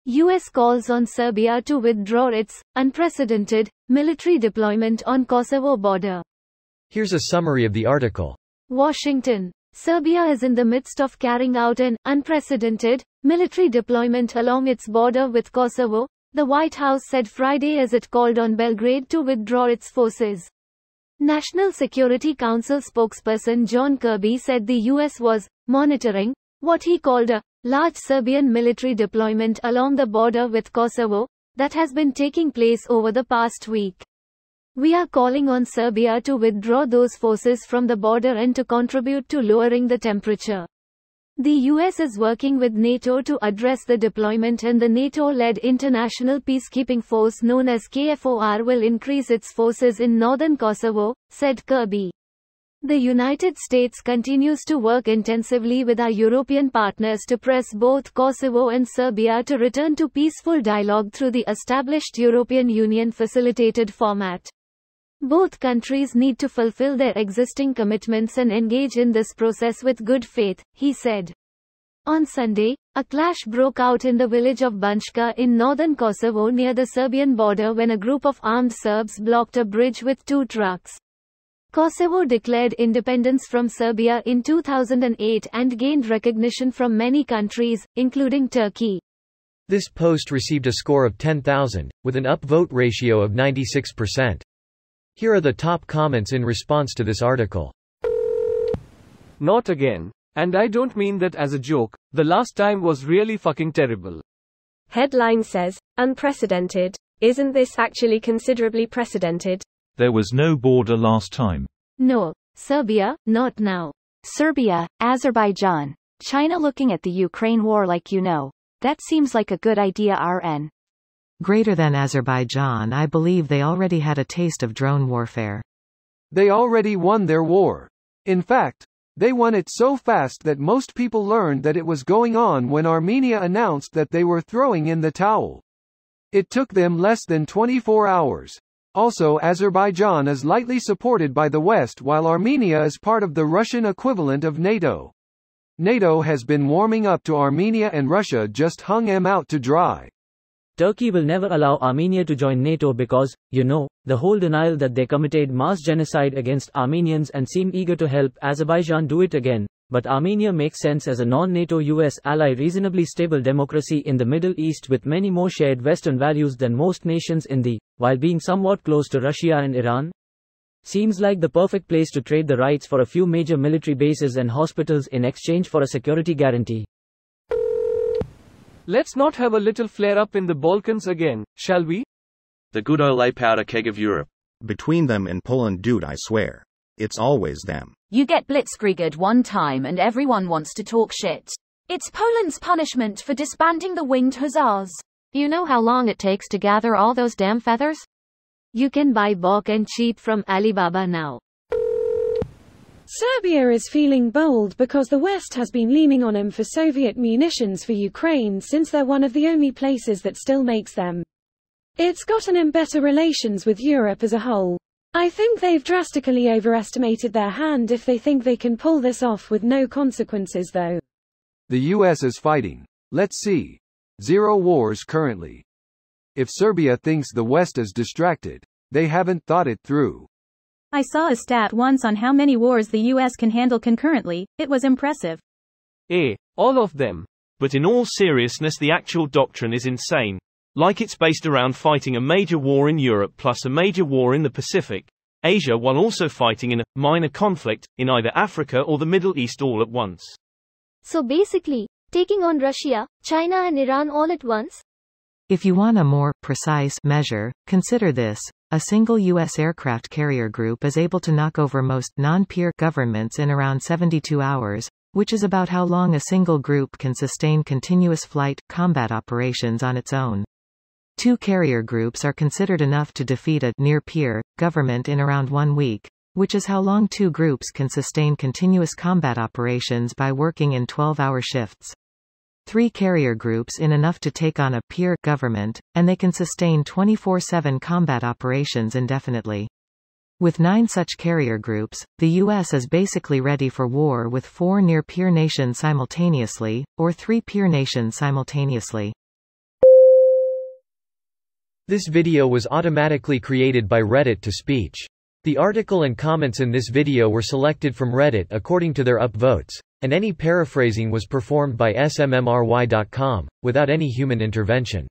US calls on Serbia to withdraw its unprecedented military deployment on Kosovo border. Here's a summary of the article. Washington. Serbia is in the midst of carrying out an unprecedented military deployment along its border with Kosovo, the White House said Friday as it called on Belgrade to withdraw its forces. National Security Council spokesperson John Kirby said the U.S. was monitoring what he called a large Serbian military deployment along the border with Kosovo that has been taking place over the past week. We are calling on Serbia to withdraw those forces from the border and to contribute to lowering the temperature. The US is working with NATO to address the deployment, and the NATO-led International Peacekeeping Force known as KFOR will increase its forces in northern Kosovo, said Kirby. The United States continues to work intensively with our European partners to press both Kosovo and Serbia to return to peaceful dialogue through the established European Union facilitated format. Both countries need to fulfill their existing commitments and engage in this process with good faith, he said. On Sunday, a clash broke out in the village of Banjka in northern Kosovo near the Serbian border when a group of armed Serbs blocked a bridge with 2 trucks. Kosovo declared independence from Serbia in 2008 and gained recognition from many countries, including Turkey. This post received a score of 10,000, with an upvote ratio of 96%. Here are the top comments in response to this article. Not again. And I don't mean that as a joke, the last time was really fucking terrible. Headline says, unprecedented. Isn't this actually considerably precedented? There was no border last time. No, Serbia, not now. Serbia, Azerbaijan. China looking at the Ukraine war like that seems like a good idea. RN. Greater than Azerbaijan. I believe they already had a taste of drone warfare. They already won their war. In fact, they won it so fast that most people learned that it was going on when Armenia announced that they were throwing in the towel. It took them less than 24 hours. Also, Azerbaijan is lightly supported by the West while Armenia is part of the Russian equivalent of NATO. NATO has been warming up to Armenia and Russia just hung them out to dry. Turkey will never allow Armenia to join NATO because, the whole denial that they committed mass genocide against Armenians and seem eager to help Azerbaijan do it again. But Armenia makes sense as a non-NATO US ally, reasonably stable democracy in the Middle East with many more shared Western values than most nations in the, while being somewhat close to Russia and Iran. Seems like the perfect place to trade the rights for a few major military bases and hospitals in exchange for a security guarantee. Let's not have a little flare-up in the Balkans again, shall we? The good old powder keg of Europe. Between them and Poland, dude, I swear. It's always them. You get blitzkrieged one time and everyone wants to talk shit. It's Poland's punishment for disbanding the winged hussars. You know how long it takes to gather all those damn feathers? You can buy bulk and cheap from Alibaba now. Serbia is feeling bold because the West has been leaning on them for Soviet munitions for Ukraine since they're one of the only places that still makes them. It's gotten them better relations with Europe as a whole. I think they've drastically overestimated their hand if they think they can pull this off with no consequences though. The US is fighting. Let's see. 0 wars currently. If Serbia thinks the West is distracted, they haven't thought it through. I saw a stat once on how many wars the US can handle concurrently. It was impressive. All of them. But in all seriousness, the actual doctrine is insane. Like it's based around fighting a major war in Europe plus a major war in the Pacific, Asia, while also fighting in a minor conflict in either Africa or the Middle East all at once. So basically, taking on Russia, China and Iran all at once? If you want a more precise measure, consider this. A single U.S. aircraft carrier group is able to knock over most non-peer governments in around 72 hours, which is about how long a single group can sustain continuous flight combat operations on its own. 2 carrier groups are considered enough to defeat a near-peer government in around 1 week, which is how long 2 groups can sustain continuous combat operations by working in 12-hour shifts. 3 carrier groups in enough to take on a peer government, and they can sustain 24/7 combat operations indefinitely. With 9 such carrier groups, the U.S. is basically ready for war with 4 near-peer nations simultaneously, or 3 peer nations simultaneously. This video was automatically created by Reddit to speech. The article and comments in this video were selected from Reddit according to their upvotes, and any paraphrasing was performed by smmry.com, without any human intervention.